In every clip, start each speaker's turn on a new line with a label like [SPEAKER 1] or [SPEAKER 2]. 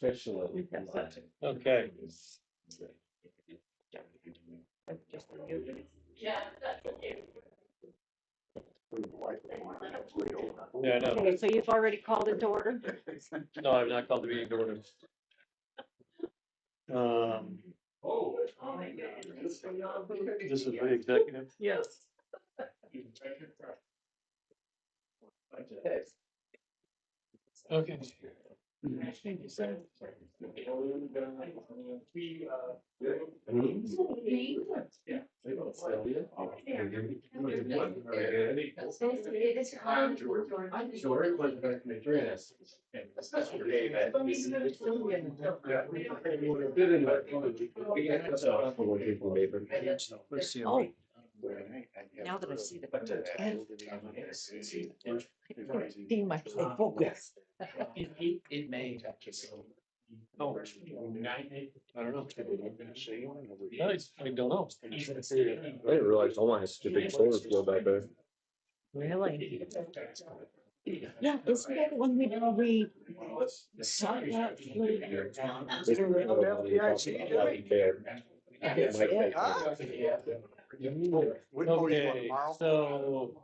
[SPEAKER 1] officially.
[SPEAKER 2] Okay. Yeah, I know.
[SPEAKER 3] Okay, so you've already called it to order?
[SPEAKER 2] No, I've not called the meeting to order. This is the executive.
[SPEAKER 1] Yes.
[SPEAKER 2] Okay. Let's see.
[SPEAKER 3] Oh. Now that I see the. See my focus.
[SPEAKER 1] It may.
[SPEAKER 2] Oh, I don't know. Nice. I don't know.
[SPEAKER 4] I didn't realize Omaha has such a big solar field back there.
[SPEAKER 3] Really? Yeah, isn't that when we saw that?
[SPEAKER 2] Okay, so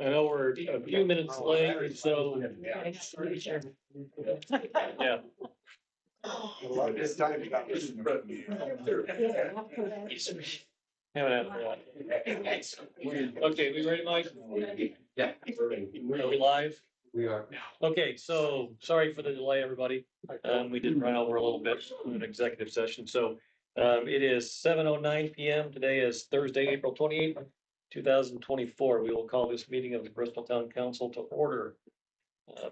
[SPEAKER 2] I know we're a few minutes late, so yeah. Haven't had that. Okay, we ready, Mike?
[SPEAKER 1] Yeah.
[SPEAKER 2] Are we live?
[SPEAKER 1] We are.
[SPEAKER 2] Okay, so sorry for the delay, everybody. We did run over a little bit in an executive session, so it is 7:09 p.m. Today is Thursday, April 28th, 2024. We will call this meeting of the Bristol Town Council to order.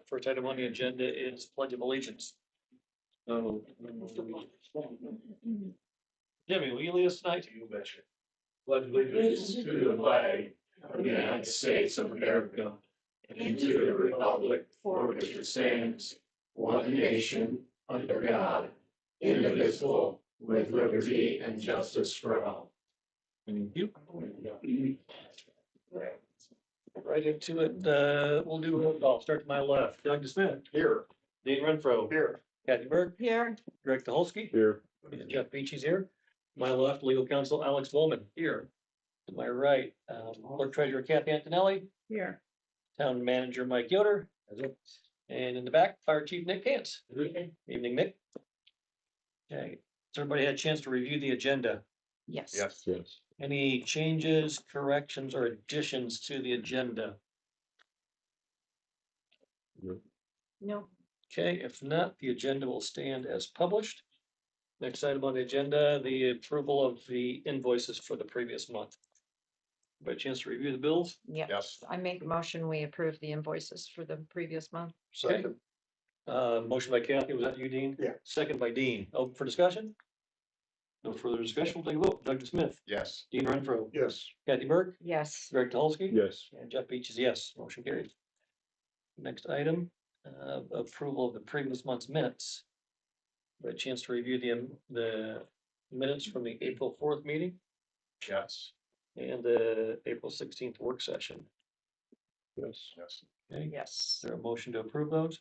[SPEAKER 2] First item on the agenda is Pledge of Allegiance. Jimmy, will you lead us tonight?
[SPEAKER 5] You betcha. Pledge allegiance to the flag of the United States of America and to the republic for which it stands, one nation, under God, indivisible, with liberty and justice for all.
[SPEAKER 2] Thank you. Right into it. We'll do roll call. Start to my left. Doug Smith.
[SPEAKER 5] Here.
[SPEAKER 2] Dean Renfro.
[SPEAKER 5] Here.
[SPEAKER 2] Kathy Burke.
[SPEAKER 3] Here.
[SPEAKER 2] Greg Tuholsky.
[SPEAKER 4] Here.
[SPEAKER 2] And Jeff Beachy's here. My left, legal counsel Alex Volman here. To my right, clerk treasurer Kathy Antonelli.
[SPEAKER 3] Here.
[SPEAKER 2] Town manager Mike Yoder. And in the back, fire chief Nick Cantz. Evening, Nick. Okay, so everybody had a chance to review the agenda.
[SPEAKER 3] Yes.
[SPEAKER 5] Yes.
[SPEAKER 4] Yes.
[SPEAKER 2] Any changes, corrections, or additions to the agenda?
[SPEAKER 3] No.
[SPEAKER 2] Okay, if not, the agenda will stand as published. Next item on the agenda, the approval of the invoices for the previous month. By chance to review the bills?
[SPEAKER 3] Yeah.
[SPEAKER 5] Yes.
[SPEAKER 3] I make a motion, we approve the invoices for the previous month.
[SPEAKER 5] Second.
[SPEAKER 2] Motion by Kathy, was that you, Dean?
[SPEAKER 5] Yeah.
[SPEAKER 2] Second by Dean. Open for discussion? No further discussion, we'll take a vote. Doug Smith,
[SPEAKER 5] Yes.
[SPEAKER 2] Dean Renfro,
[SPEAKER 5] Yes.
[SPEAKER 2] Kathy Burke,
[SPEAKER 3] Yes.
[SPEAKER 2] Greg Tuholsky.
[SPEAKER 4] Yes.
[SPEAKER 2] And Jeff Beach is yes, motion carries. Next item, approval of the previous month's minutes. By chance to review the minutes from the April 4th meeting
[SPEAKER 5] Yes.
[SPEAKER 2] and the April 16th work session.
[SPEAKER 4] Yes.
[SPEAKER 5] Yes.
[SPEAKER 2] Okay,
[SPEAKER 3] Yes.
[SPEAKER 2] is there a motion to approve those?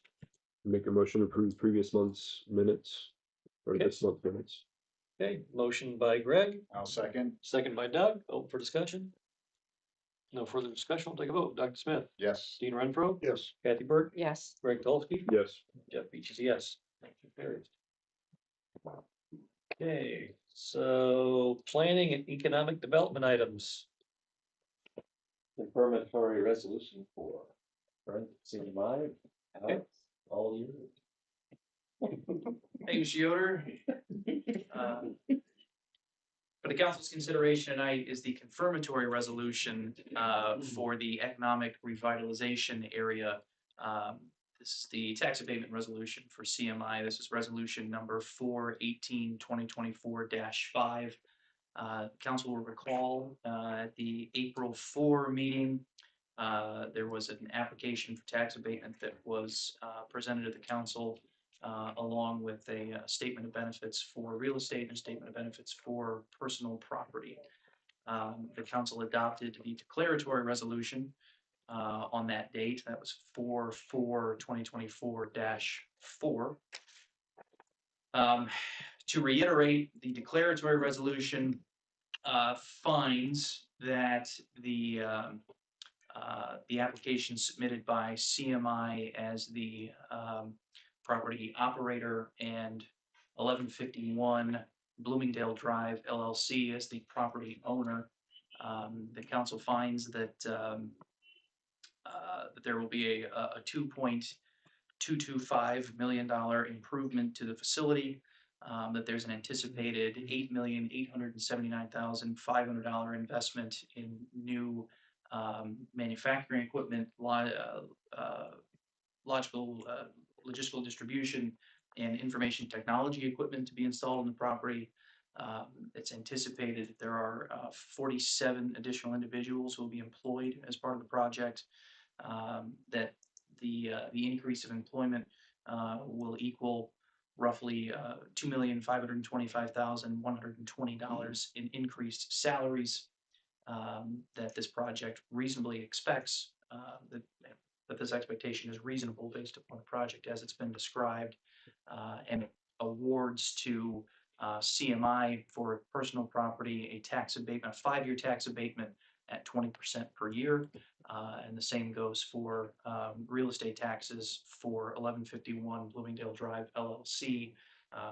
[SPEAKER 4] Make a motion to approve previous month's minutes or
[SPEAKER 2] Okay.
[SPEAKER 4] this month's minutes.
[SPEAKER 2] Okay, motion by Greg,
[SPEAKER 5] I'll second.
[SPEAKER 2] second by Doug. Open for discussion. No further discussion, we'll take a vote. Dr. Smith,
[SPEAKER 5] Yes.
[SPEAKER 2] Dean Renfro,
[SPEAKER 5] Yes.
[SPEAKER 2] Kathy Burke,
[SPEAKER 3] Yes.
[SPEAKER 2] Greg Tuholsky.
[SPEAKER 4] Yes.
[SPEAKER 2] Jeff Beach is yes. Motion carries. Okay, so planning and economic development items.
[SPEAKER 1] Confirmatory resolution for, right, CMI, Alex, all you.
[SPEAKER 6] Thanks, Yoder. For the council's consideration tonight is the confirmatory resolution for the economic revitalization area. This is the tax abatement resolution for CMI. This is resolution number 4/18/2024-5. Council will recall at the April 4 meeting, there was an application for tax abatement that was presented to the council along with a statement of benefits for real estate and a statement of benefits for personal property. The council adopted the declaratory resolution on that date. That was 4/4/2024-4. To reiterate, the declaratory resolution finds that the application submitted by CMI as the property operator and 1151 Bloomingdale Drive LLC as the property owner. The council finds that that there will be a $2.225 million improvement to the facility. That there's an anticipated $8,879,500 investment in new manufacturing equipment, logistical distribution, and information technology equipment to be installed on the property. It's anticipated that there are 47 additional individuals who will be employed as part of the project. That the increase of employment will equal roughly $2,525,120 in increased salaries. That this project reasonably expects that this expectation is reasonable based upon the project as it's been described, and awards to CMI for personal property a tax abatement, a 5-year tax abatement at 20% per year. And the same goes for real estate taxes for 1151 Bloomingdale Drive LLC.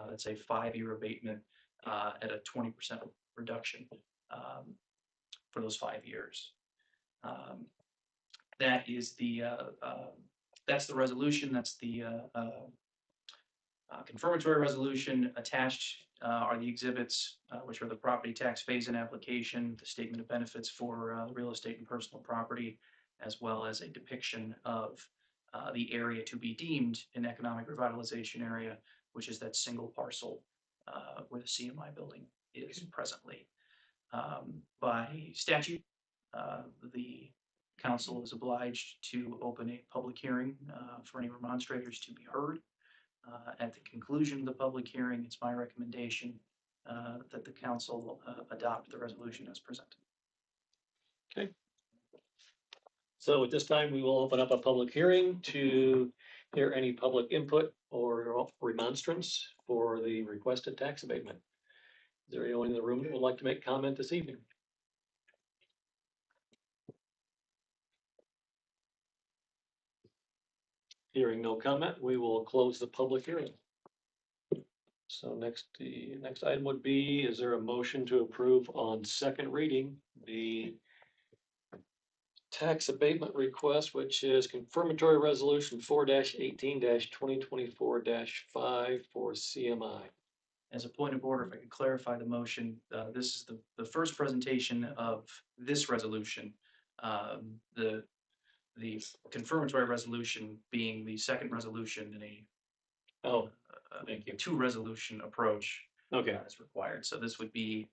[SPEAKER 6] That's a 5-year abatement at a 20% reduction for those 5 years. That is that's the resolution. That's the confirmatory resolution. Attached are the exhibits, which are the property tax phase-in application, the statement of benefits for real estate and personal property, as well as a depiction of the area to be deemed an economic revitalization area, which is that single parcel where the CMI building is presently. By statute, the council is obliged to open a public hearing for any remonstrators to be heard. At the conclusion of the public hearing, it's my recommendation that the council adopt the resolution as presented.
[SPEAKER 2] So at this time, we will open up a public hearing to hear any public input or remonstrance for the requested tax abatement. Is there anyone in the room that would like to make comment this evening? Hearing no comment, we will close the public hearing. So the next item would be, is there a motion to approve on second reading the tax abatement request, which is confirmatory resolution 4-18-2024-5 for CMI?
[SPEAKER 6] As a point of order, if I could clarify the motion, this is the first presentation of this resolution. The confirmatory resolution being the second resolution in a
[SPEAKER 2] Thank you.
[SPEAKER 6] 2-resolution approach
[SPEAKER 2] Okay,
[SPEAKER 6] as required. So this would be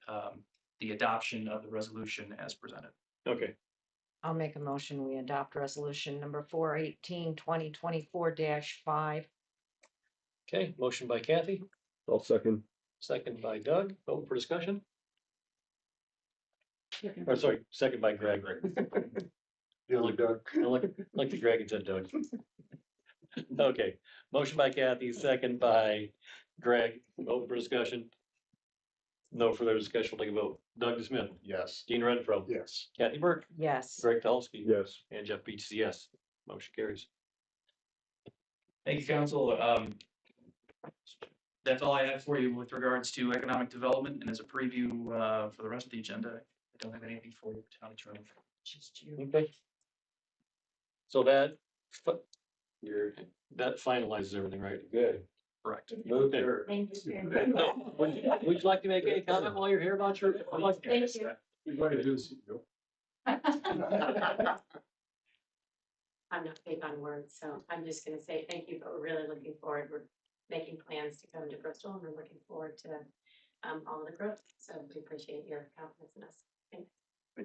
[SPEAKER 6] the adoption of the resolution as presented.
[SPEAKER 2] okay.
[SPEAKER 3] I'll make a motion. We adopt resolution number 4/18/2024-5.
[SPEAKER 2] Okay, motion by Kathy,
[SPEAKER 4] I'll second.
[SPEAKER 2] second by Doug. Open for discussion. Or sorry, second by Greg.
[SPEAKER 4] Doug.
[SPEAKER 2] I like the Greg and said Doug. Okay, motion by Kathy, second by Greg. Open for discussion. No further discussion, we'll take a vote. Doug DeSmith,
[SPEAKER 5] Yes.
[SPEAKER 2] Dean Renfro,
[SPEAKER 5] Yes.
[SPEAKER 2] Kathy Burke,
[SPEAKER 3] Yes.
[SPEAKER 2] Greg Dolsky,
[SPEAKER 4] Yes.
[SPEAKER 2] and Jeff Beach, yes. Motion carries.
[SPEAKER 6] Thank you, council. That's all I have for you with regards to economic development, and as a preview for the rest of the agenda, I don't have anything for you, Town Attorney.
[SPEAKER 3] Just you.
[SPEAKER 2] Okay. So that finalizes everything, right? Good.
[SPEAKER 6] Correct.
[SPEAKER 2] Move
[SPEAKER 1] there.
[SPEAKER 7] Thank you.
[SPEAKER 2] Would you like to make any comment while you're here about your?
[SPEAKER 7] Thank you.
[SPEAKER 5] You're going to do this.
[SPEAKER 7] I'm not big on words, so I'm just gonna say thank you, but we're really looking forward. We're making plans to come to Bristol and we're looking forward to all of the growth. So we appreciate your confidence in us. Thanks.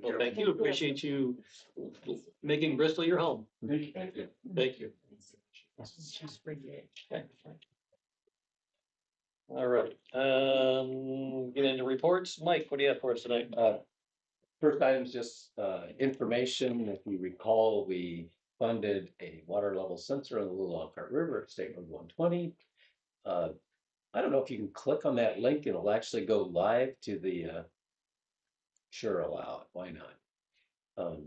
[SPEAKER 2] Well, thank you. Appreciate you making Bristol your home.
[SPEAKER 7] Thank you.
[SPEAKER 2] Thank you.
[SPEAKER 3] Just bring it.
[SPEAKER 2] Okay. All right, get into reports. Mike, what do you have for us tonight?
[SPEAKER 1] First item is just information. If you recall, we funded a water level sensor on the Little Elkhart River at State Road 120. I don't know if you can click on that link and it'll actually go live to the, sure, allow it, why not?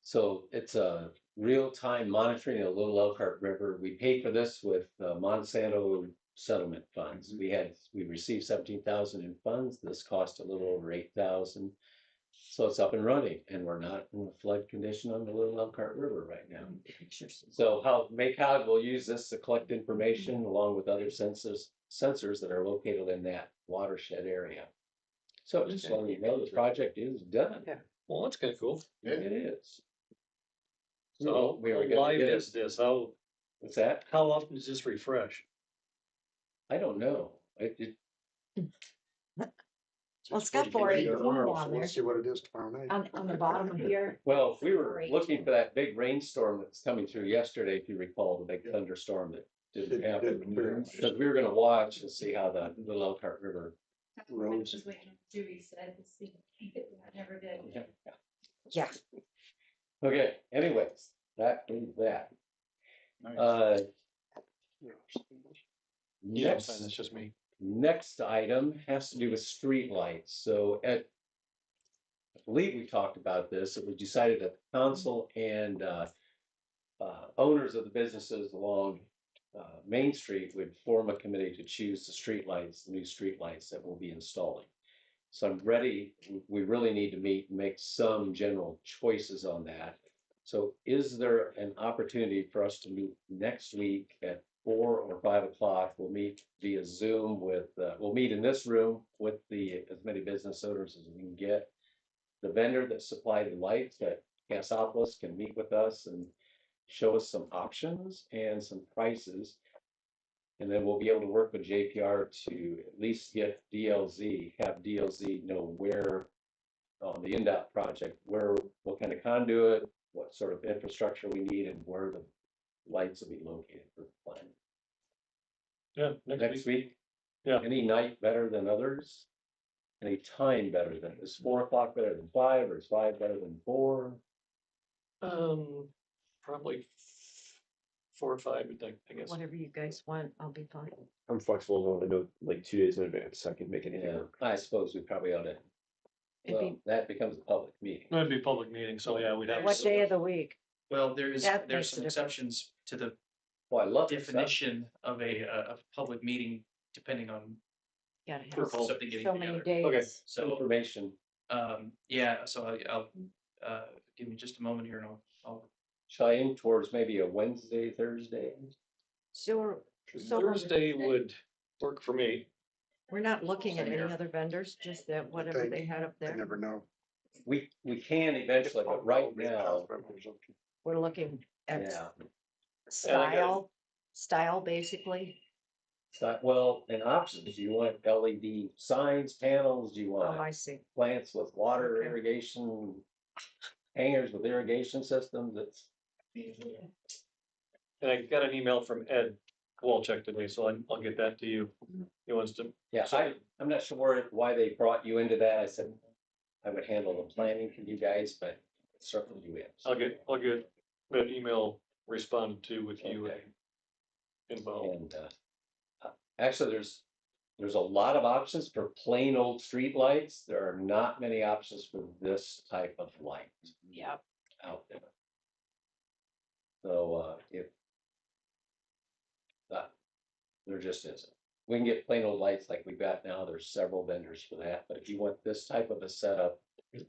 [SPEAKER 1] So it's a real-time monitoring of the Little Elkhart River. We paid for this with Monsanto settlement funds. We received 17,000 in funds. This cost a little over 8,000. So it's up and running, and we're not in a flood condition on the Little Elkhart River right now. So how MACOG will use this to collect information along with other sensors that are located in that watershed area. So just letting you know the project is done.
[SPEAKER 2] Well, that's kind of cool.
[SPEAKER 1] It is.
[SPEAKER 2] So
[SPEAKER 1] we were
[SPEAKER 2] how
[SPEAKER 1] gonna
[SPEAKER 2] live
[SPEAKER 1] get it.
[SPEAKER 2] is this? How
[SPEAKER 1] What's that?
[SPEAKER 2] often does this refresh?
[SPEAKER 1] I don't know.
[SPEAKER 3] Well, it's got 4
[SPEAKER 8] Tomorrow,
[SPEAKER 3] food
[SPEAKER 8] so
[SPEAKER 3] on
[SPEAKER 8] we'll
[SPEAKER 3] there,
[SPEAKER 8] see what it is tomorrow night.
[SPEAKER 3] on the bottom of here.
[SPEAKER 1] Well, we were looking for that big rainstorm that's coming through yesterday, if you recall, the big thunderstorm that didn't happen. Because we were gonna watch and see how the Little Elkhart River rose.
[SPEAKER 7] Just waiting, Judy said, to see, I never did.
[SPEAKER 3] Yeah.
[SPEAKER 1] Okay, anyways, that is that.
[SPEAKER 2] Yeah, I'm saying
[SPEAKER 1] Next,
[SPEAKER 2] that's just me.
[SPEAKER 1] next item has to do with streetlights. So I believe we talked about this. It was decided that the council and owners of the businesses along Main Street would form a committee to choose the streetlights, the new streetlights that we'll be installing. So I'm ready. We really need to meet and make some general choices on that. So is there an opportunity for us to meet next week at 4 or 5 o'clock? We'll meet via Zoom we'll meet in this room with as many business owners as we can get. The vendor that supplied the lights at Cassopolis can meet with us and show us some options and some prices. And then we'll be able to work with JPR to at least get have DLZ know where on the NDOT project, what kind of conduit, what sort of infrastructure we need and where the lights will be located for the plan.
[SPEAKER 2] Yeah,
[SPEAKER 1] Next week?
[SPEAKER 2] Yeah.
[SPEAKER 1] Any night better than others? Any time better than, is 4 o'clock better than 5 or is 5 better than 4?
[SPEAKER 2] Probably 4 or 5, I guess.
[SPEAKER 3] Whatever you guys want, I'll be fine.
[SPEAKER 4] I'm flexible. I know like 2 days in advance. I can make anything
[SPEAKER 1] Yeah,
[SPEAKER 4] work.
[SPEAKER 1] I suppose we probably ought to,
[SPEAKER 3] It'd
[SPEAKER 1] well, that becomes a public meeting.
[SPEAKER 2] That'd be a public meeting, so yeah, we'd have.
[SPEAKER 3] What day of the week?
[SPEAKER 6] Well, there's
[SPEAKER 3] That makes
[SPEAKER 6] some
[SPEAKER 3] a difference.
[SPEAKER 6] exceptions to the
[SPEAKER 1] Well, I love this stuff.
[SPEAKER 6] definition of a public meeting, depending on
[SPEAKER 3] Gotta
[SPEAKER 6] purpose
[SPEAKER 3] have
[SPEAKER 6] of the getting
[SPEAKER 3] so many
[SPEAKER 6] together.
[SPEAKER 2] Okay.
[SPEAKER 3] days.
[SPEAKER 6] So,
[SPEAKER 1] Information.
[SPEAKER 6] yeah, so I'll, give me just a moment here and I'll
[SPEAKER 1] Shall I aim towards maybe a Wednesday, Thursday?
[SPEAKER 3] So
[SPEAKER 2] Thursday would work for me.
[SPEAKER 3] we're not looking at
[SPEAKER 8] Same
[SPEAKER 3] any
[SPEAKER 8] here.
[SPEAKER 3] other vendors, just that whatever
[SPEAKER 8] Think.
[SPEAKER 3] they had up
[SPEAKER 8] I
[SPEAKER 3] there.
[SPEAKER 8] never know.
[SPEAKER 1] We can eventually, but right now,
[SPEAKER 3] We're looking at
[SPEAKER 1] yeah.
[SPEAKER 3] style basically.
[SPEAKER 1] Well, and options, do you want LED signs, panels, do you
[SPEAKER 3] Oh,
[SPEAKER 1] want
[SPEAKER 3] I see.
[SPEAKER 1] plants with water
[SPEAKER 3] Okay.
[SPEAKER 1] irrigation? Hangers with irrigation systems,
[SPEAKER 2] And I got an email from Ed Walczek today, so I'll get that to you. He wants to,
[SPEAKER 1] yeah, I'm not sure why they brought you into that. I said I would handle the planning for you guys, but certainly you is.
[SPEAKER 2] I'll get that email responded to with you
[SPEAKER 1] Okay.
[SPEAKER 2] involved.
[SPEAKER 1] And actually, there's a lot of options for plain old street lights. There are not many options for this type of light
[SPEAKER 3] Yeah.
[SPEAKER 1] out there. So there just isn't. We can get plain old lights like we've got now. There's several vendors for that, but if you want this type of a setup, I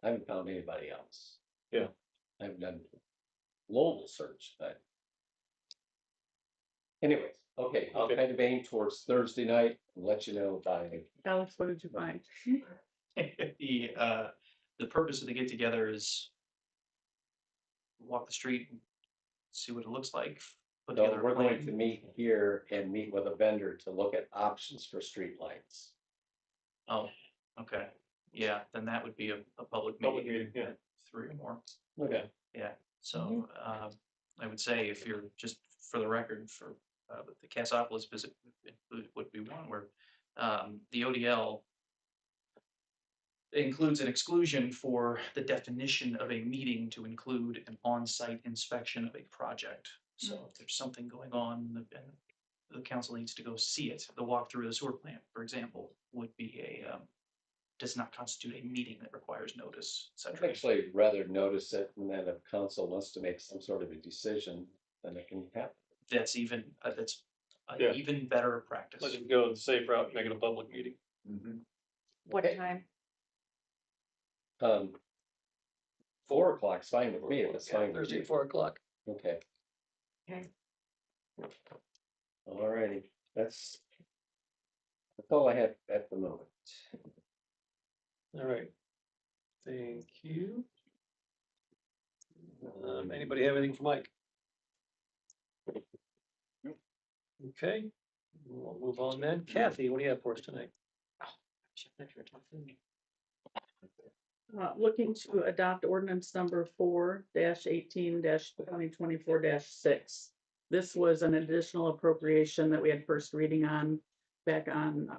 [SPEAKER 1] haven't found anybody else.
[SPEAKER 2] Yeah.
[SPEAKER 1] I haven't done global search, but anyways, okay, I'll
[SPEAKER 2] Okay.
[SPEAKER 1] kind of aim towards Thursday night and let you know by.
[SPEAKER 9] Alex, what did you find?
[SPEAKER 6] the purpose of the get together is walk the street, and see what it looks like, put
[SPEAKER 1] No,
[SPEAKER 6] together a
[SPEAKER 1] we're going to
[SPEAKER 6] plan.
[SPEAKER 1] meet here and meet with a vendor to look at options for streetlights.
[SPEAKER 6] Oh, okay, yeah, then that would be a public
[SPEAKER 2] Public
[SPEAKER 6] meeting,
[SPEAKER 2] meeting, yeah.
[SPEAKER 6] 3 or more.
[SPEAKER 1] Okay.
[SPEAKER 6] So, I would say if you're, just for the record, for, the Cassopolis visit would be one where, the ODL includes an exclusion for the definition of a meeting to include an on-site inspection of a project. So if there's something going on and the council needs to go see it. The walkthrough of the sewer plant, for example, would be does not constitute a meeting that requires notice, et
[SPEAKER 1] I'd
[SPEAKER 6] cetera.
[SPEAKER 1] actually rather notice it, and then if council wants to make some sort of a decision, then it can happen.
[SPEAKER 6] That's even, that's
[SPEAKER 2] Yeah.
[SPEAKER 6] an even better practice.
[SPEAKER 2] Let him go the safe route, make it a public meeting.
[SPEAKER 3] What
[SPEAKER 1] Okay.
[SPEAKER 3] time?
[SPEAKER 1] 4 o'clock's fine with me, if it's fine with
[SPEAKER 2] Thursday,
[SPEAKER 1] you.
[SPEAKER 2] 4 o'clock.
[SPEAKER 1] Okay.
[SPEAKER 3] Okay.
[SPEAKER 1] All righty, that's all I have at the moment.
[SPEAKER 2] All right. Thank you. Anybody have anything for Mike? Okay, we'll move on then. Kathy, what do you have for us tonight?
[SPEAKER 8] Looking to adopt ordinance number 4-18-2024-6. This was an additional appropriation that we had first reading on back on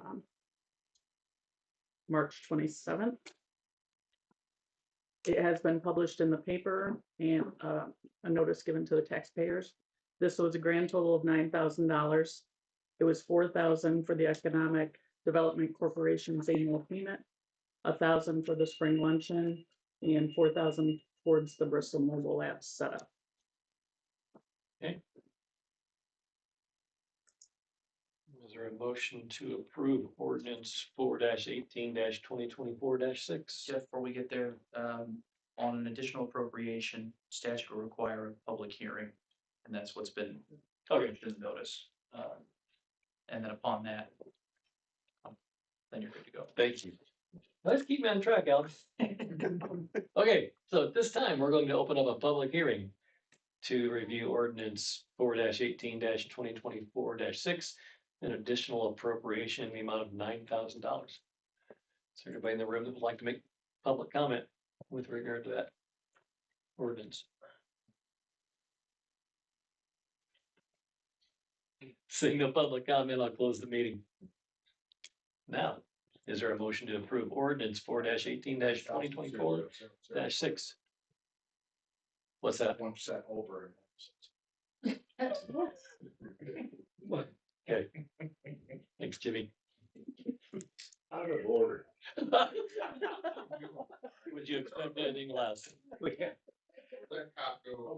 [SPEAKER 8] March 27th. It has been published in the paper and a notice given to the taxpayers. This was a grand total of $9,000. It was $4,000 for the Economic Development Corporation's annual payment, $1,000 for the spring luncheon, and $4,000 towards the Bristol mobile app setup.
[SPEAKER 2] Is there a motion to approve ordinance 4-18-2024-6?
[SPEAKER 6] Jeff, before we get there, on an additional appropriation, statute will require a public hearing, and that's what's been published in the notice. And then upon that, then you're good to go.
[SPEAKER 2] Thank you. Let's keep me on track, Alex. Okay, so at this time, we're going to open up a public hearing to review ordinance 4-18-2024-6, an additional appropriation in the amount of $9,000. Is there anybody in the room that would like to make public comment with regard to that ordinance? Seeing no public comment, I'll close the meeting. Now, is there a motion to approve ordinance 4-18-2024-6? What's that?
[SPEAKER 5] One set over.
[SPEAKER 2] Okay. Thanks, Jimmy.
[SPEAKER 5] Out of order.
[SPEAKER 2] Would you expect anything less?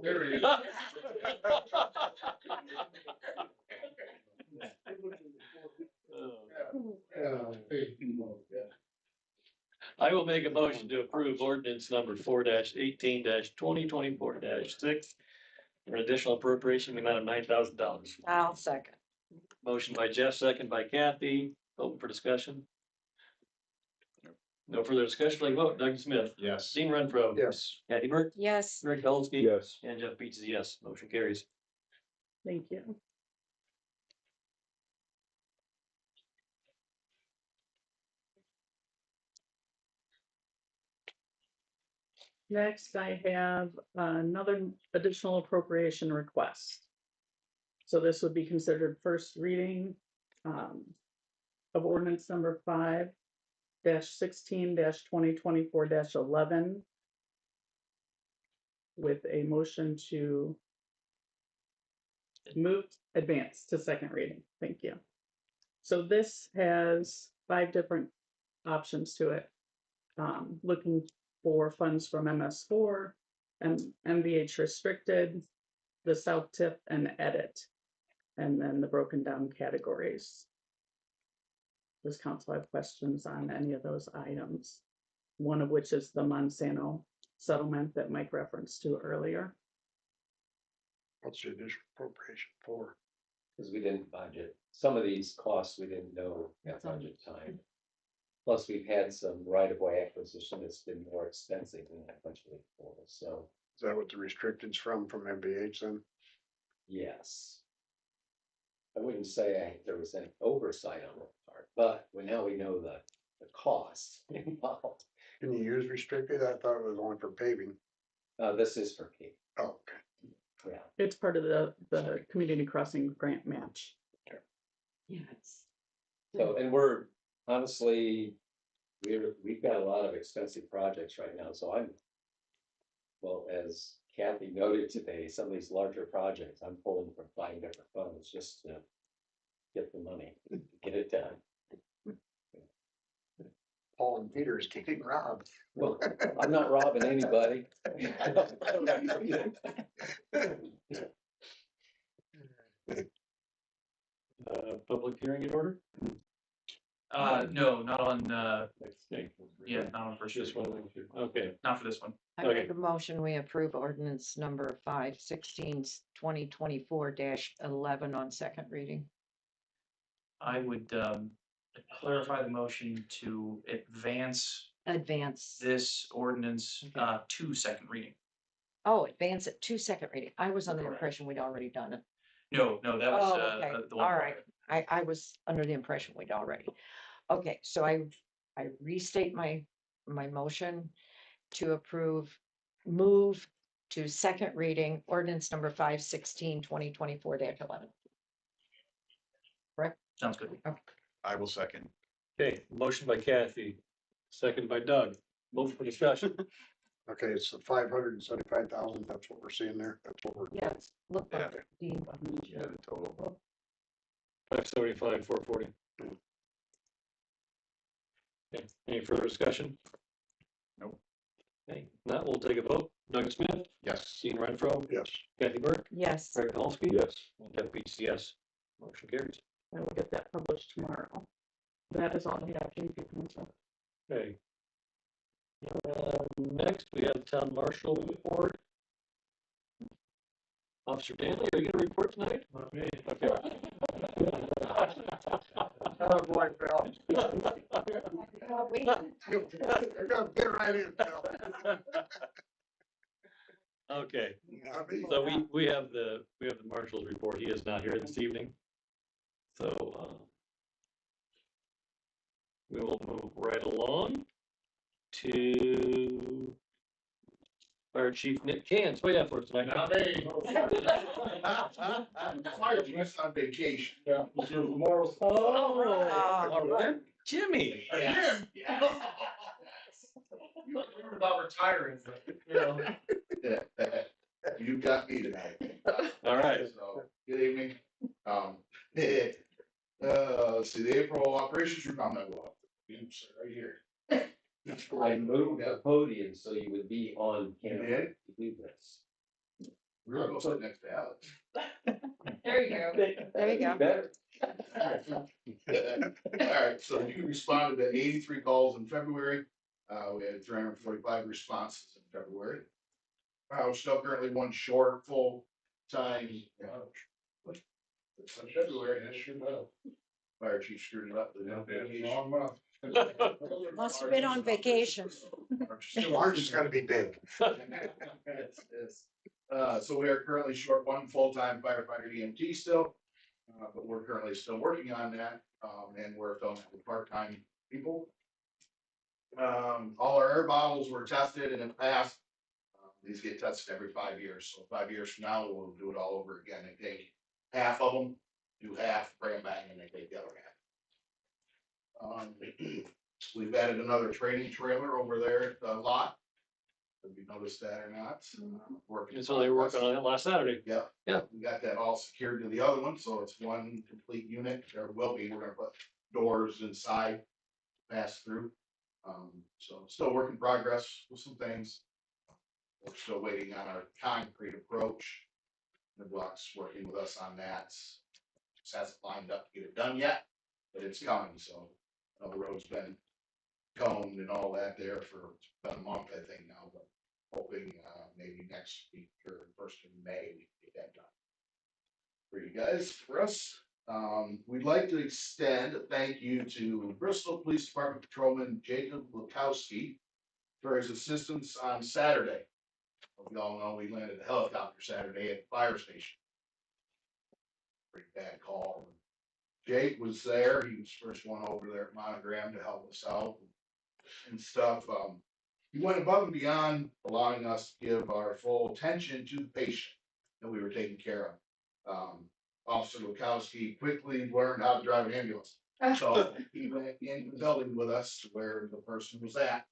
[SPEAKER 5] There he is.
[SPEAKER 2] I will make a motion to approve ordinance number 4-18-2024-6 for an additional appropriation in the amount of $9,000.
[SPEAKER 3] I'll second.
[SPEAKER 2] Motion by Jeff, second by Kathy. Open for discussion. No further discussion, like vote. Doug Smith.
[SPEAKER 5] Yes.
[SPEAKER 2] Dean Renfro.
[SPEAKER 5] Yes.
[SPEAKER 2] Kathy Burke.
[SPEAKER 3] Yes.
[SPEAKER 2] Greg Dolsky.
[SPEAKER 4] Yes.
[SPEAKER 2] And Jeff Beats is yes. Motion carries.
[SPEAKER 8] Thank you. Next, I have another additional appropriation request. So this would be considered first reading of ordinance number 5-16-2024-11 with a motion to advance to second reading. Thank you. So this has 5 different options to it. Looking for funds from MS4 and MVH restricted, the South Tip and edit, and then the broken down categories. Does council have questions on any of those items? One of which is the Monsanto settlement that Mike referenced to earlier.
[SPEAKER 5] What's the additional appropriation for?
[SPEAKER 1] Because we didn't budget. Some of these costs we didn't know at budget time. Plus, we've had some right-of-way acquisition that's been more expensive than that budgeted for, so,
[SPEAKER 5] Is that what the restricted's from MBH then?
[SPEAKER 1] yes. I wouldn't say there was any oversight on that part, but now we know the cost involved.
[SPEAKER 5] Can you use restricted? I thought it was only for paving.
[SPEAKER 1] This is for Kate,
[SPEAKER 5] Oh, okay.
[SPEAKER 1] yeah.
[SPEAKER 8] It's part of the community crossing grant match.
[SPEAKER 3] Yes.
[SPEAKER 1] So, and we're honestly, we've got a lot of expensive projects right now, so well, as Kathy noted today, some of these larger projects, I'm pulling from 5 different funds just to get the money, get it done.
[SPEAKER 5] Paul and Peter is kicking Rob.
[SPEAKER 1] Well, I'm not robbing anybody.
[SPEAKER 2] Public hearing in order?
[SPEAKER 6] No, not on,
[SPEAKER 2] Yeah,
[SPEAKER 6] not on first,
[SPEAKER 2] just one, okay,
[SPEAKER 6] not for this one.
[SPEAKER 3] I
[SPEAKER 2] Okay.
[SPEAKER 3] make a motion, we approve ordinance number 5/16/2024-11 on second reading.
[SPEAKER 6] I would, clarify the motion to advance
[SPEAKER 3] Advance.
[SPEAKER 6] this ordinance, to second reading.
[SPEAKER 3] Oh, advance it to second reading. I was under the impression we'd already done it.
[SPEAKER 6] No, that was,
[SPEAKER 3] Oh, okay.
[SPEAKER 6] the one.
[SPEAKER 3] All right. I was under the impression we'd already. Okay, so I restate my motion to move to second reading ordinance number 5/16/2024-11.
[SPEAKER 6] Sounds good.
[SPEAKER 5] I will second.
[SPEAKER 2] Okay, motion by Kathy, second by Doug, both for discussion.
[SPEAKER 9] Okay, it's the 575,000, that's what we're seeing there, that's what we're.
[SPEAKER 3] Yes, look.
[SPEAKER 5] Yeah.
[SPEAKER 3] the-
[SPEAKER 5] Yeah, the total.
[SPEAKER 2] 575, 440. Okay, any further discussion?
[SPEAKER 5] Nope.
[SPEAKER 2] Okay, now we'll take a vote. Doug Smith,
[SPEAKER 5] Yes.
[SPEAKER 2] Dean Renfro,
[SPEAKER 9] Yes,
[SPEAKER 2] Kathy Burke,
[SPEAKER 3] Yes,
[SPEAKER 2] Craig Kolsky.
[SPEAKER 4] Yes.
[SPEAKER 2] And Jeff Beats, yes. Motion carries.
[SPEAKER 8] I will get that published tomorrow. That is all I have. Thank you, council.
[SPEAKER 2] Okay. Next, we have town marshal report. Officer Danley, are you gonna report tonight? Not me. Okay.
[SPEAKER 9] oh boy, Phil.
[SPEAKER 3] we,
[SPEAKER 9] You're gonna fit right in, Phil.
[SPEAKER 2] Okay,
[SPEAKER 9] Not me.
[SPEAKER 2] so we have the marshal's report. He is not here this evening. So, we will move right along to Fire Chief Nick Cans. What do you have for us tonight?
[SPEAKER 5] Not me. Fire chief's on vacation. Yeah. Tomorrow's.
[SPEAKER 2] All right, Jimmy.
[SPEAKER 5] Yeah. You heard about retiring, but, you know. You got me tonight.
[SPEAKER 2] All right.
[SPEAKER 5] So, good evening. See, the April operations group, I'm not going. Right here.
[SPEAKER 1] I moved the podium so you would be on
[SPEAKER 5] You
[SPEAKER 1] camera
[SPEAKER 5] did?
[SPEAKER 1] to do this.
[SPEAKER 5] We're gonna go sit next to Alex.
[SPEAKER 3] there you go. There you go.
[SPEAKER 1] Better.
[SPEAKER 5] Alright, so you responded to 83 calls in February. We had 345 responses in February. We're still currently one short full-time. It's February, that's sure enough. Fire chief screwed it up. Long month.
[SPEAKER 3] Must have been on vacation.
[SPEAKER 9] Ours is gonna be big.
[SPEAKER 5] So we are currently short one full-time firefighter EMT still, but we're currently still working on that, and we're filling with part-time people. All our air bottles were tested and it passed. These get tested every 5 years, so 5 years from now, we'll do it all over again. They take half of them, do half, bring them back, and they take the other half. We've added another training trailer over there at the lot. Have you noticed that or not? Working.
[SPEAKER 2] So they were working on it last Saturday.
[SPEAKER 5] Yeah.
[SPEAKER 2] Yeah.
[SPEAKER 5] We got that all secured to the other one, so it's one complete unit. There will be, we're gonna put doors inside, pass through. So still work in progress with some things. We're still waiting on our concrete approach. The block's working with us on that. Just hasn't lined up to get it done yet, but it's coming, so. The road's been coned and all that there for about a month, I think now, but hoping, maybe next week or first of May, we can get that done. For you guys, for us, we'd like to extend a thank you to Bristol Police Department Patrolman Jacob Lukowski for his assistance on Saturday. Hope you all know we landed a helicopter Saturday at the fire station. Pretty bad call. Jake was there. He was the first one over there at Monogram to help us out and stuff. He went above and beyond, allowing us to give our full attention to the patient that we were taking care of. Officer Lukowski quickly learned how to drive an ambulance. So he went in the building with us to where the person was at.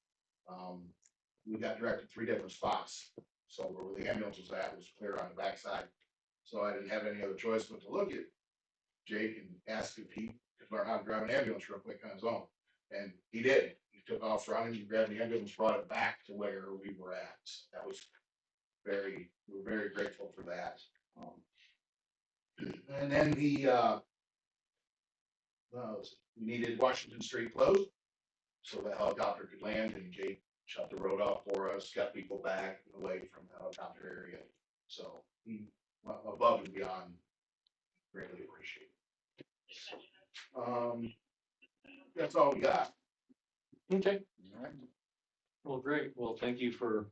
[SPEAKER 5] We got directed 3 different spots. So where the ambulance was at was clear on the backside. So I didn't have any other choice but to look at
[SPEAKER 10] Jake and asked if he could learn how to drive an ambulance real quick on his own. And he did. He took off running, he grabbed the ambulance, brought it back to where we were at. That was we're very grateful for that. And then we needed Washington Street closed, so the helicopter could land, and Jake shut the road off for us, got people back away from the helicopter area. So he went above and beyond, greatly appreciate it. That's all we got.
[SPEAKER 2] Okay,
[SPEAKER 10] All right.
[SPEAKER 2] well, great. Well, thank you for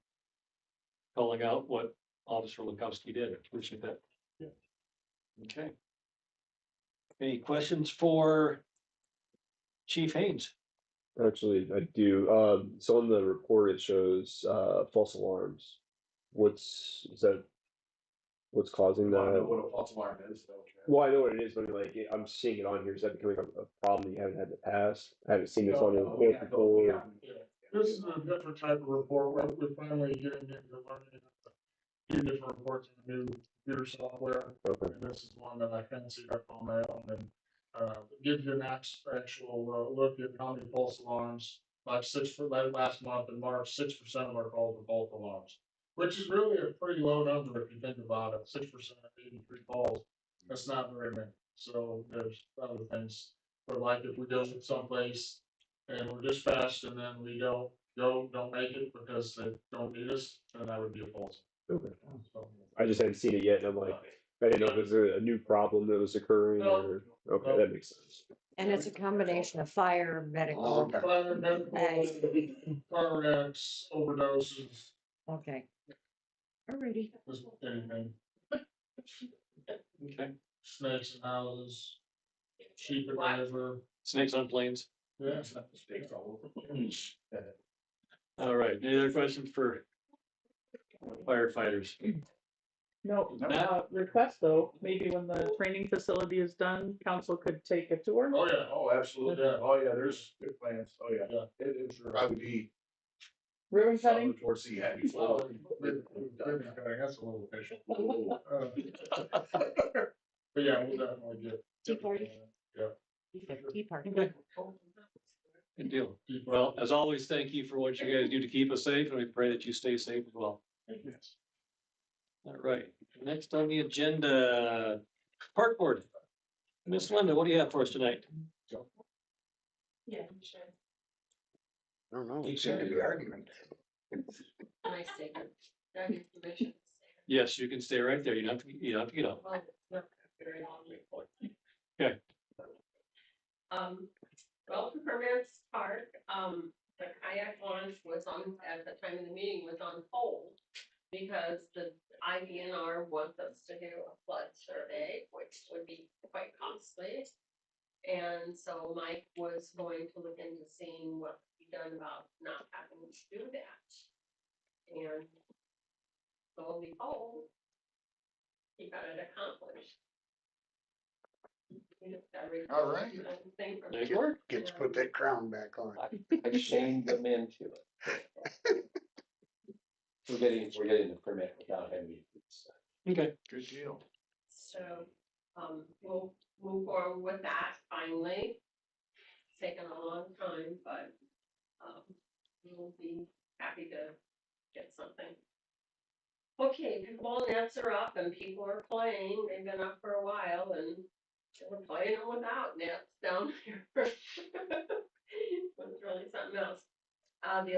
[SPEAKER 2] calling out what Officer Lukowski did. Appreciate that.
[SPEAKER 10] Yeah.
[SPEAKER 2] Okay. Any questions for Chief Haynes?
[SPEAKER 4] Actually, I do. So on the report, it shows, false alarms. What's causing
[SPEAKER 10] You wanna know
[SPEAKER 4] that?
[SPEAKER 10] what a false alarm is? Is that what you're
[SPEAKER 4] Well, I know what it is, but like, I'm seeing it on here. Is that becoming a problem you haven't had in the past? I haven't seen this on the report before.
[SPEAKER 10] Yeah. This is a different type of report. We're finally getting into learning a few different reports in new computer software.
[SPEAKER 4] Okay.
[SPEAKER 10] And this is one that I fancied up on my own and, gives you an actual, look at how many false alarms. Like last month in March, 6% of our calls were false alarms, which is really a pretty low number if you think about it. 6% of 83 calls, that's not very many. So there's other things, but like if we go someplace and we're dispatched and then we don't make it because they don't need us, then that would be a false.
[SPEAKER 4] Okay.
[SPEAKER 10] So,
[SPEAKER 4] I just hadn't seen it yet, and I'm like, I didn't know if it was a new problem that was occurring or, okay, that makes sense.
[SPEAKER 3] And it's a combination of fire, medical.
[SPEAKER 10] Fire, medical, car wrecks, overdoses,
[SPEAKER 3] Okay. Alrighty.
[SPEAKER 10] just anything,
[SPEAKER 2] Okay.
[SPEAKER 10] snakes in houses, sheep in the river.
[SPEAKER 2] Snakes on planes.
[SPEAKER 10] Yeah.
[SPEAKER 2] All right. Any other questions for firefighters?
[SPEAKER 8] No,
[SPEAKER 2] No.
[SPEAKER 8] request though, maybe when the training facility is done, council could take a tour.
[SPEAKER 10] Oh, yeah, oh, absolutely, yeah, oh, yeah, there's good plans, oh, yeah, yeah, it is, I would be.
[SPEAKER 8] Ribbon cutting?
[SPEAKER 10] Towards the end before. That's a little official. But yeah, we'll definitely get.
[SPEAKER 3] Tea party.
[SPEAKER 10] Yeah.
[SPEAKER 3] Tea party.
[SPEAKER 2] Okay. Good deal. Well, as always, thank you for what you guys do to keep us safe, and we pray that you stay safe as well. All right, next on the agenda, Park Board. Miss Linda, what do you have for us tonight?
[SPEAKER 7] Yeah, sure.
[SPEAKER 9] I don't know.
[SPEAKER 2] You seem to be
[SPEAKER 9] arguing.
[SPEAKER 7] Nice statement. Do I need permission?
[SPEAKER 2] Yes, you can stay right there. You don't have to get up.
[SPEAKER 7] Well, not very long.
[SPEAKER 2] Okay.
[SPEAKER 7] Well, for Permanence Park, the kayak launch was on, at the time of the meeting, was on hold. Because the IDNR wants us to do a flood survey, which would be quite costly. And so Mike was going to look into seeing what could be done about not having to do that. And lo and behold, he got it accomplished.
[SPEAKER 9] All right.
[SPEAKER 2] Nice work.
[SPEAKER 9] Get to put that crown back on.
[SPEAKER 1] I shamed them into it. We're getting the permit without having to do stuff.
[SPEAKER 2] Okay.
[SPEAKER 10] Good deal.
[SPEAKER 7] So, we'll move forward with that finally. It's taken a long time, but, we'll be happy to get something. Okay, ball nets are up and people are playing. They've been up for a while and we're playing them without nets down here. It's really something else. The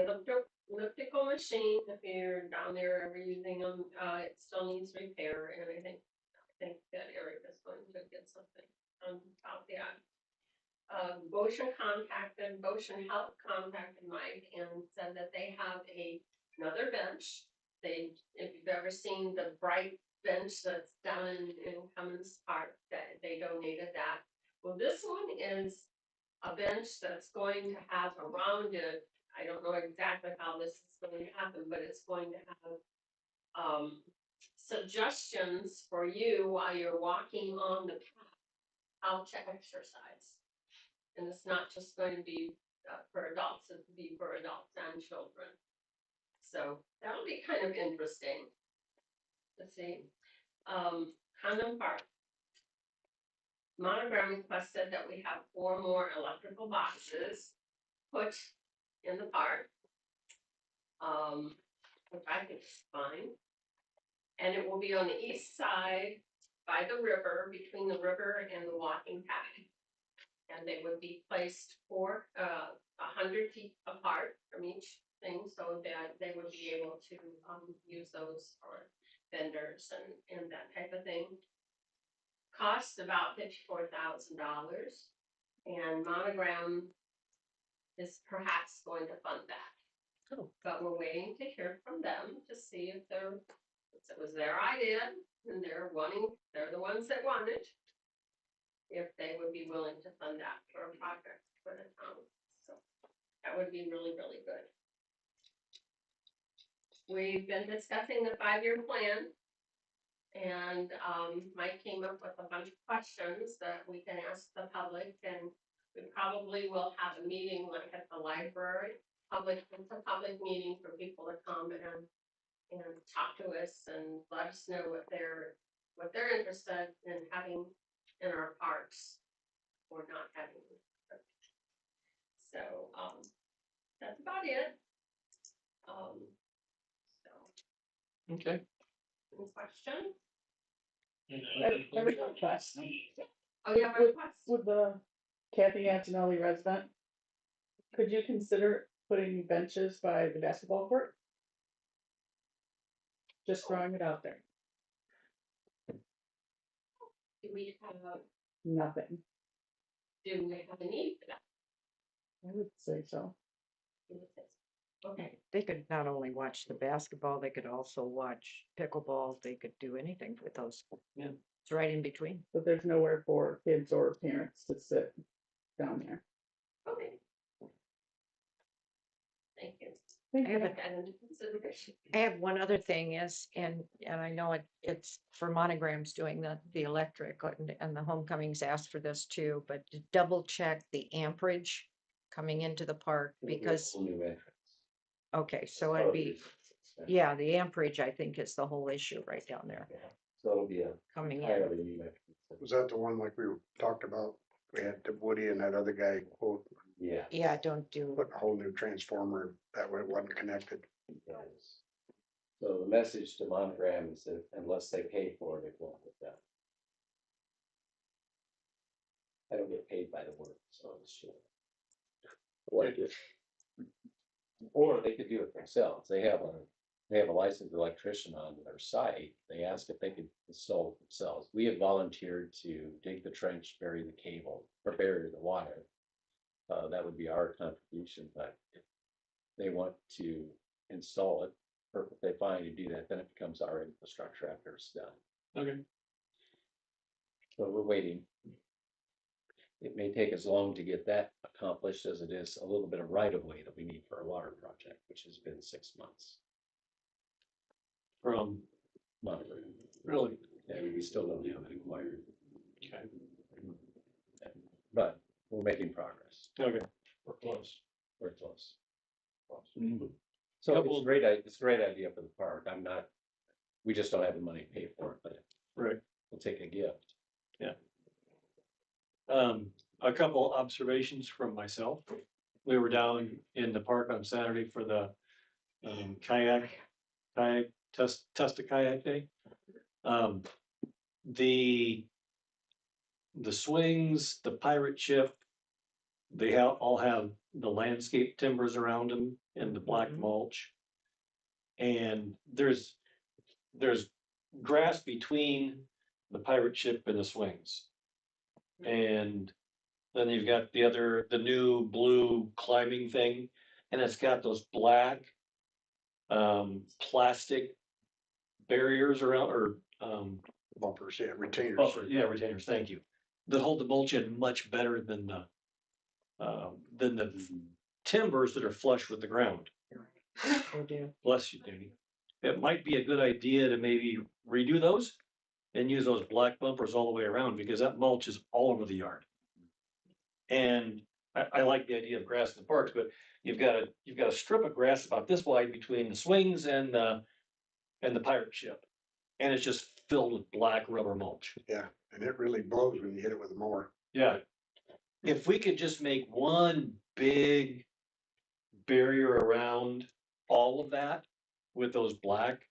[SPEAKER 7] elliptical machine, if you're down there ever using them, it still needs repair, and I think that Eric is going to get something about that. Goshen Health contacted Mike and said that they have another bench. If you've ever seen the bright bench that's down in Cummins Park, that they donated that. Well, this one is a bench that's going to have around it, I don't know exactly how this is going to happen, but it's going to have suggestions for you while you're walking on the path, how to exercise. And it's not just going to be for adults, it'll be for adults and children. So that'll be kind of interesting to see. Condon Park. Monogram requested that we have 4 more electrical boxes put in the park. Which I think is fine. And it will be on the east side by the river, between the river and the walking path. And they would be placed 100 feet apart from each thing, so that they would be able to use those for vendors and that type of thing. Costs about $54,000, and Monogram is perhaps going to fund that. But we're waiting to hear from them to see if it was their idea, and they're the ones that want it. If they would be willing to fund that for a project for the town, so that would be really, really good. We've been discussing the 5-year plan. And Mike came up with a bunch of questions that we can ask the public, and we probably will have a meeting like at the library. It's a public meeting for people to come and talk to us and let us know what they're interested in having in our parks or not having. So that's about it. So
[SPEAKER 2] Okay.
[SPEAKER 7] any questions?
[SPEAKER 8] I have a question.
[SPEAKER 7] Oh, yeah, my request.
[SPEAKER 8] With the Kathy Antonelli resident, could you consider putting benches by the basketball court? Just throwing it out there.
[SPEAKER 7] Do we have
[SPEAKER 8] Nothing.
[SPEAKER 7] a need for that?
[SPEAKER 8] I would say so.
[SPEAKER 7] Okay,
[SPEAKER 3] They could not only watch the basketball, they could also watch pickleball. They could do anything with those.
[SPEAKER 2] Yeah.
[SPEAKER 3] It's right in between.
[SPEAKER 8] But there's nowhere for kids or parents to sit down there.
[SPEAKER 7] okay. Thank you.
[SPEAKER 8] Thank
[SPEAKER 3] I
[SPEAKER 8] you.
[SPEAKER 3] have a
[SPEAKER 7] Put that into consideration.
[SPEAKER 3] I have one other thing is, and I know it's for Monograms doing the electric, and the Homecomings asked for this too, but to double check the amperage coming into the park, because,
[SPEAKER 1] Whole new entrance.
[SPEAKER 3] okay, so it'd be, yeah, the amperage, I think, is the whole issue right down there
[SPEAKER 1] So it'll be a
[SPEAKER 3] coming in.
[SPEAKER 1] entirely new entrance.
[SPEAKER 9] Was that the one like we talked about? We had Woody and that other guy quote,
[SPEAKER 1] Yeah.
[SPEAKER 3] Yeah, don't do,
[SPEAKER 9] put a whole new transformer that way it wasn't connected.
[SPEAKER 1] Yes. So the message to Monogram is that unless they pay for it, it won't get done. I don't get paid by the work, so it's sure.
[SPEAKER 4] Like it.
[SPEAKER 1] Or they could do it themselves. They have a licensed electrician on their site. They asked if they could install it themselves. We have volunteered to dig the trench, bury the cable, or bury the wire. That would be our contribution, but if they want to install it, perfectly fine to do that, then it becomes our infrastructure after it's done.
[SPEAKER 2] Okay.
[SPEAKER 1] So we're waiting. It may take as long to get that accomplished as it is a little bit of right of way that we need for a water project, which has been 6 months.
[SPEAKER 2] From,
[SPEAKER 1] Monogram.
[SPEAKER 2] really?
[SPEAKER 1] Yeah, we still don't have it acquired,
[SPEAKER 2] Okay.
[SPEAKER 1] but we're making progress.
[SPEAKER 2] Okay. We're close.
[SPEAKER 1] We're close.
[SPEAKER 2] Mhm.
[SPEAKER 1] So
[SPEAKER 2] Couple-
[SPEAKER 1] it's a great idea for the park. We just don't have the money to pay for it, but
[SPEAKER 2] Right.
[SPEAKER 1] we'll take a gift.
[SPEAKER 2] A couple observations from myself. We were down in the park on Saturday for the kayak test a kayak day. The swings, the pirate ship, they all have the landscape timbers around them and the black
[SPEAKER 3] Mhm.
[SPEAKER 2] mulch. And there's grass between the pirate ship and the swings. And then you've got the new blue climbing thing, and it's got those black plastic barriers around, or
[SPEAKER 9] Bumpers, yeah, retainers.
[SPEAKER 2] buffer, yeah, retainers, thank you. That hold the mulch in much better than the timbers that are flush with the ground.
[SPEAKER 3] oh dear.
[SPEAKER 2] Bless you, Danny. It might be a good idea to maybe redo those and use those black bumpers all the way around, because that mulch is all over the yard. And I like the idea of grass in the parks, but you've got a strip of grass about this wide between the swings and the pirate ship. And it's just filled with black rubber mulch.
[SPEAKER 9] Yeah, and it really blows when you hit it with a mower.
[SPEAKER 2] Yeah. If we could just make one big barrier around all of that with those black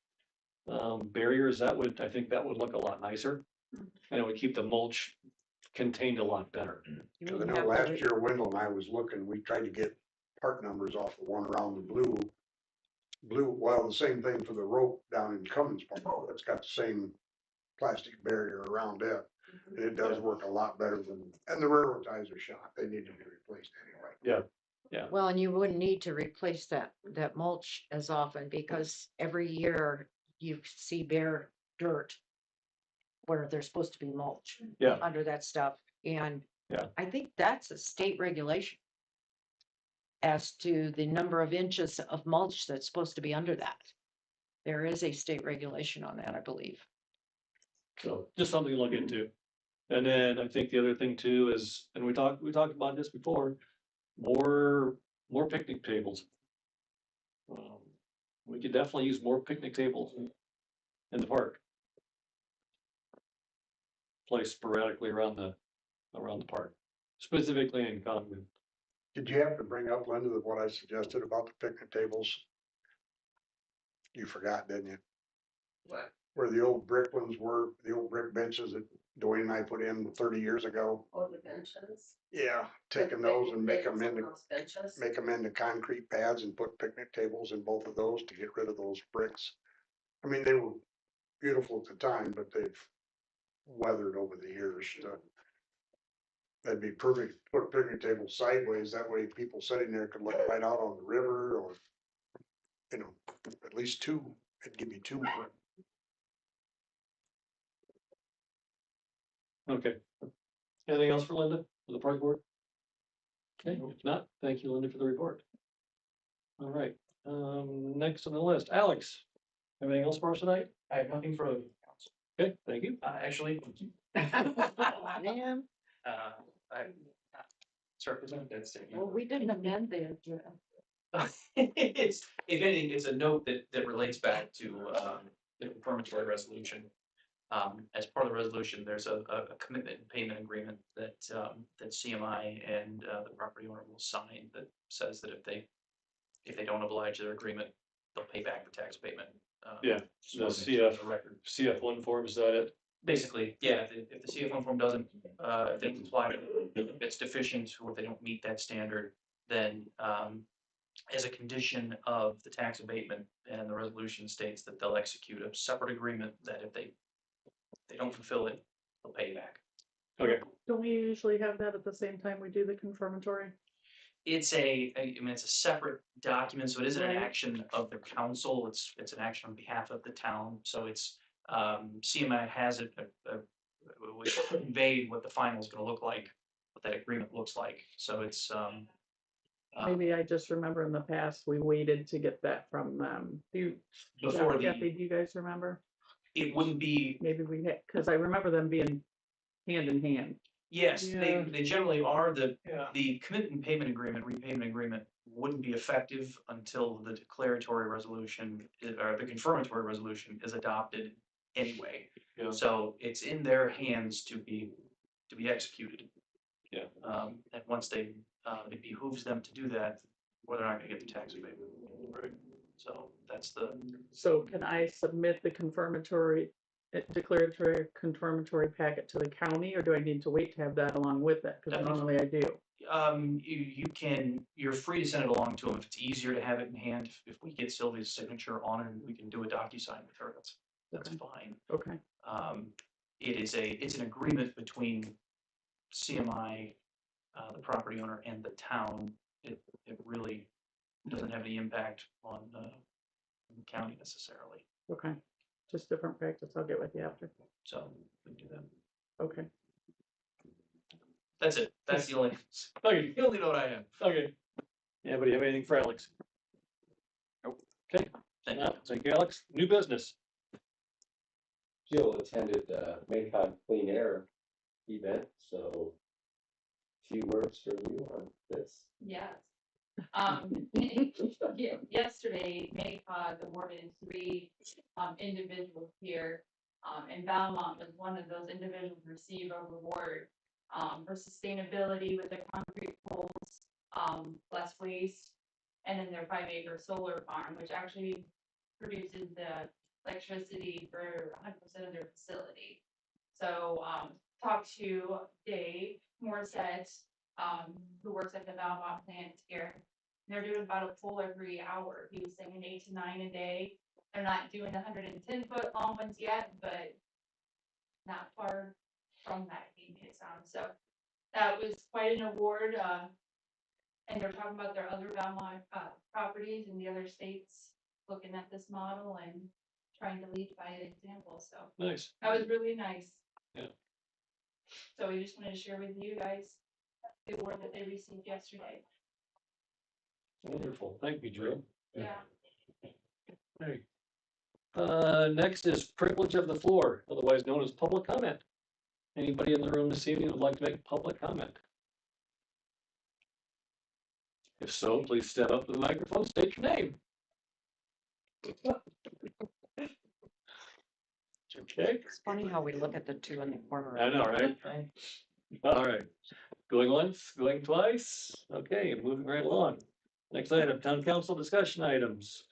[SPEAKER 2] barriers, I think that would look a lot nicer. And it would keep the mulch contained a lot better.
[SPEAKER 3] You
[SPEAKER 9] Cause I
[SPEAKER 3] wouldn't
[SPEAKER 9] know
[SPEAKER 3] have to
[SPEAKER 9] last
[SPEAKER 3] re-
[SPEAKER 9] year Wendell and I was looking, we tried to get part numbers off the one around the well, the same thing for the rope down in Cummins Park. It's got the same plastic barrier around it. And it does work a lot better and the railroad ties are shot. They need to be replaced anyway.
[SPEAKER 3] Well, and you wouldn't need to replace that mulch as often because every year you see bare dirt where there's supposed to be mulch
[SPEAKER 2] Yeah.
[SPEAKER 3] under that stuff. And
[SPEAKER 2] Yeah.
[SPEAKER 3] I think that's a state regulation as to the number of inches of mulch that's supposed to be under that. There is a state regulation on that, I believe.
[SPEAKER 2] So just something to look into. And then I think the other thing too is, and we talked about this before, more picnic tables. We could definitely use more picnic tables in the park. Placed sporadically around the park, specifically in Congress.
[SPEAKER 9] Did you have to bring up, Linda, what I suggested about the picnic tables? You forgot, didn't you?
[SPEAKER 7] What?
[SPEAKER 9] Where the old brick ones were, the old brick benches that Dwayne and I put in 30 years ago.
[SPEAKER 7] Oh, the benches.
[SPEAKER 9] Yeah, taking those and make them into,
[SPEAKER 7] Benches.
[SPEAKER 9] make them into concrete pads and put picnic tables in both of those to get rid of those bricks. I mean, they were beautiful at the time, but they've weathered over the years. That'd be perfect, put a picnic table sideways, that way people sitting there could look right out on the river or, you know, at least two, it'd give you two.
[SPEAKER 2] Okay. Anything else for Linda, for the park board? Okay, if not, thank you, Linda, for the report. All right, next on the list, Alex, anything else for us tonight?
[SPEAKER 6] I have nothing for the council.
[SPEAKER 2] Okay, thank you.
[SPEAKER 6] Actually,
[SPEAKER 3] Man,
[SPEAKER 6] I, sorry, that's taking.
[SPEAKER 3] well, we didn't amend the
[SPEAKER 6] It's, if anything, it's a note that relates back to, the confirmatory resolution. As part of the resolution, there's a commitment and payment agreement that CMI and, the property owner will sign that says that if they don't oblige their agreement, they'll pay back the tax payment.
[SPEAKER 2] Yeah,
[SPEAKER 6] so
[SPEAKER 2] the
[SPEAKER 6] it's on
[SPEAKER 2] CF
[SPEAKER 6] record.
[SPEAKER 2] CF1 form, is that it?
[SPEAKER 6] Basically, yeah, if the CF1 form doesn't, if they don't comply, if it's deficient or if they don't meet that standard, then, as a condition of the tax abatement, and the resolution states that they'll execute a separate agreement that if they don't fulfill it, they'll pay you back.
[SPEAKER 2] Okay,
[SPEAKER 8] Don't we usually have that at the same time we do the confirmatory?
[SPEAKER 6] It's I mean, it's a separate document, so it isn't an
[SPEAKER 8] Right.
[SPEAKER 6] action of the council, it's an action on behalf of the town, so it's, CMI has we conveyed what the final is gonna look like, what that agreement looks like, so it's,
[SPEAKER 8] Maybe I just remember in the past, we waited to get that from them.
[SPEAKER 6] before
[SPEAKER 8] Kathy,
[SPEAKER 6] the,
[SPEAKER 8] do you guys remember?
[SPEAKER 6] it wouldn't be,
[SPEAKER 8] Maybe we had, cause I remember them being hand in hand.
[SPEAKER 6] yes,
[SPEAKER 2] Yeah.
[SPEAKER 6] they generally are,
[SPEAKER 2] yeah,
[SPEAKER 6] the commitment payment agreement, repayment agreement wouldn't be effective until the declaratory resolution, or the confirmatory resolution is adopted anyway.
[SPEAKER 2] Yeah.
[SPEAKER 6] So it's in their hands to be executed.
[SPEAKER 2] Yeah.
[SPEAKER 6] And once it behooves them to do that, or they're not gonna get the tax abatement.
[SPEAKER 2] Right.
[SPEAKER 6] So that's the,
[SPEAKER 8] So can I submit the declaratory confirmatory packet to the county, or do I need to wait to have that along with it? Cause
[SPEAKER 6] I think-
[SPEAKER 8] normally I do.
[SPEAKER 6] you're free to send it along to them if it's easier to have it in hand. If we get Sylvia's signature on it, we can do a DocuSign with her, that's
[SPEAKER 8] Okay.
[SPEAKER 6] fine.
[SPEAKER 8] Okay,
[SPEAKER 6] It's an agreement between CMI, the property owner and the town. It really doesn't have any impact on the county necessarily,
[SPEAKER 8] okay. Just different practice. I'll get with you after.
[SPEAKER 6] so we can do that.
[SPEAKER 8] Okay.
[SPEAKER 6] That's it, that's the only,
[SPEAKER 2] okay,
[SPEAKER 6] the only note I have.
[SPEAKER 2] okay. Anybody have anything for Alex? Nope. Okay,
[SPEAKER 6] Thank you.
[SPEAKER 2] thank you, Alex. New business.
[SPEAKER 1] Jill attended Maycon Clean Air event, so few words from you on this.
[SPEAKER 11] Yes. Yesterday, MACOG awarded 3 individuals here And Valmont was one of those individuals who received a reward, for sustainability with their concrete poles, less waste. And then their 5-acre solar farm, which actually produces the electricity for 100% of their facility. So, talked to Dave Morissette, who works at the Valmont plant here. They're doing about a pole every hour. He was saying 8 to 9 a day. They're not doing the 110-foot long ones yet, but not far from that, he made it sound. So that was quite an award. And they're talking about their other Valmont properties in the other states, looking at this model and trying to lead by example. So
[SPEAKER 2] Nice.
[SPEAKER 11] that was really nice.
[SPEAKER 2] Yeah.
[SPEAKER 11] So we just wanted to share with you guys the award that they received yesterday.
[SPEAKER 2] Wonderful. Thank you, Drew.
[SPEAKER 11] Yeah.
[SPEAKER 2] Hey. Next is privilege of the floor, otherwise known as public comment. Anybody in the room this evening would like to make public comment? If so, please step up to the microphone, state your name. Okay,
[SPEAKER 3] It's funny how we look at the two in the corner.
[SPEAKER 2] I know, right? All right. Going once, going twice. Okay, moving right along. Next item, town council discussion items.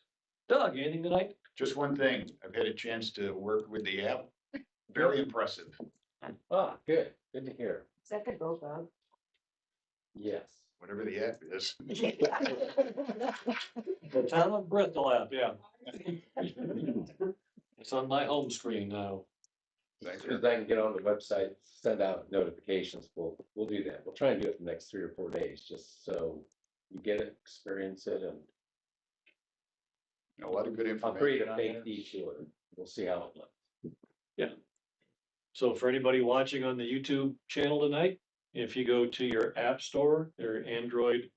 [SPEAKER 2] Doug, anything tonight?
[SPEAKER 12] Just one thing, I've had a chance to work with the app. Very impressive.
[SPEAKER 1] Ah, good to hear.
[SPEAKER 3] Is that the Go Dog?
[SPEAKER 1] Yes.
[SPEAKER 12] Whatever the app is.
[SPEAKER 2] The town of Bristol app, yeah. It's on my home screen now.
[SPEAKER 1] As soon as I can get on the website, send out notifications, we'll do that. We'll try and do it the next 3 or 4 days, just so you get it, experience it, and
[SPEAKER 12] A lot of good
[SPEAKER 1] I'll create
[SPEAKER 12] information
[SPEAKER 1] a
[SPEAKER 12] on
[SPEAKER 1] fake
[SPEAKER 12] there.
[SPEAKER 1] detour. We'll see how it looks.
[SPEAKER 2] So for anybody watching on the YouTube channel tonight, if you go to your app store, your Android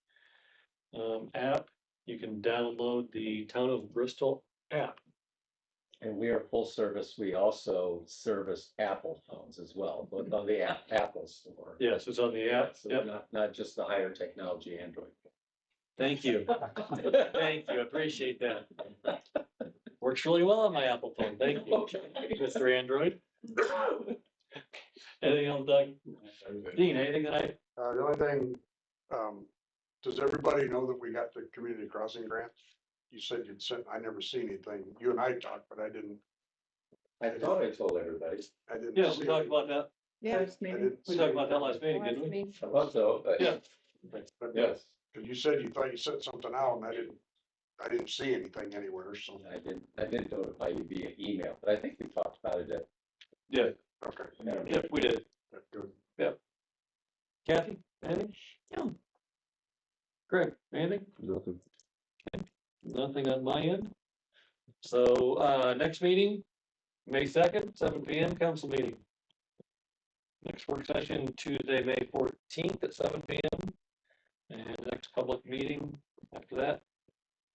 [SPEAKER 2] app, you can download the Town of Bristol app.
[SPEAKER 1] And we are full service. We also service Apple phones as well, both on the Apple store.
[SPEAKER 2] Yes, it's on the app.
[SPEAKER 1] So
[SPEAKER 2] Yep.
[SPEAKER 1] not just the higher technology Android.
[SPEAKER 2] Thank you. Thank you. Appreciate that. Works really well on my Apple phone. Thank you, Mr. Android. Anything else, Doug? Dean, anything that I?
[SPEAKER 9] The only thing, does everybody know that we got the community crossing grant? You said you'd sent, I never see anything. You and I talked, but I didn't
[SPEAKER 1] thought I told everybody.
[SPEAKER 2] Yeah,
[SPEAKER 9] see
[SPEAKER 2] we talked
[SPEAKER 9] it.
[SPEAKER 2] about that.
[SPEAKER 3] Yeah.
[SPEAKER 8] First
[SPEAKER 9] I
[SPEAKER 8] meeting.
[SPEAKER 9] didn't
[SPEAKER 2] We
[SPEAKER 9] see
[SPEAKER 2] talked about that
[SPEAKER 9] anything.
[SPEAKER 2] last meeting, didn't we?
[SPEAKER 1] I thought so, but.
[SPEAKER 2] Yeah.
[SPEAKER 9] But
[SPEAKER 1] Yes,
[SPEAKER 9] Cause you said you thought you sent something out and I didn't see anything anywhere, so.
[SPEAKER 1] I didn't notify you via email, but I think we talked about it at.
[SPEAKER 2] Yeah,
[SPEAKER 9] Okay.
[SPEAKER 2] yeah, we did.
[SPEAKER 9] That's good.
[SPEAKER 2] Kathy, anything?
[SPEAKER 3] No.
[SPEAKER 2] Greg, anything?
[SPEAKER 4] Nothing.
[SPEAKER 2] Nothing on my end. So, next meeting, May 2nd, 7 PM, council meeting. Next work session, Tuesday, May 14th at 7 PM. And next public meeting after that,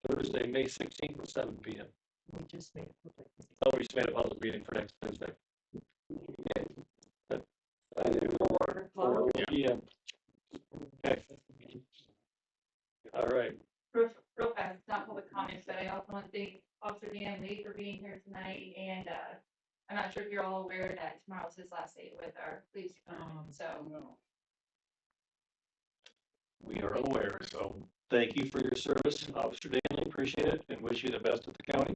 [SPEAKER 2] Thursday, May 16th at 7 PM.
[SPEAKER 3] We just made a public meeting.
[SPEAKER 2] Oh, we just made a public meeting for next Thursday.
[SPEAKER 3] Four o'clock.
[SPEAKER 2] PM. Okay. All right.
[SPEAKER 11] Real fast, it's not public comments, but I also want to thank Officer Dan Lee for being here tonight. And I'm not sure if you're all aware that tomorrow's his last day with our police department. So
[SPEAKER 2] We are aware, so thank you for your service, Officer Danley, appreciate it, and wish you the best at the county.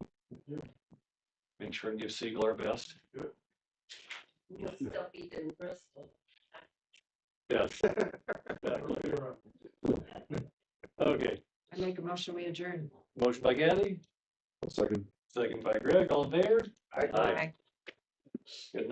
[SPEAKER 2] Make sure and give Siegel our best.
[SPEAKER 7] You'll still be in Bristol.
[SPEAKER 2] Yes. Okay,
[SPEAKER 3] I make a motion, we adjourn.
[SPEAKER 2] motion by Kathy,
[SPEAKER 4] Second.
[SPEAKER 2] second by Greg, all in favor?
[SPEAKER 9] I-
[SPEAKER 2] Aye. Good night.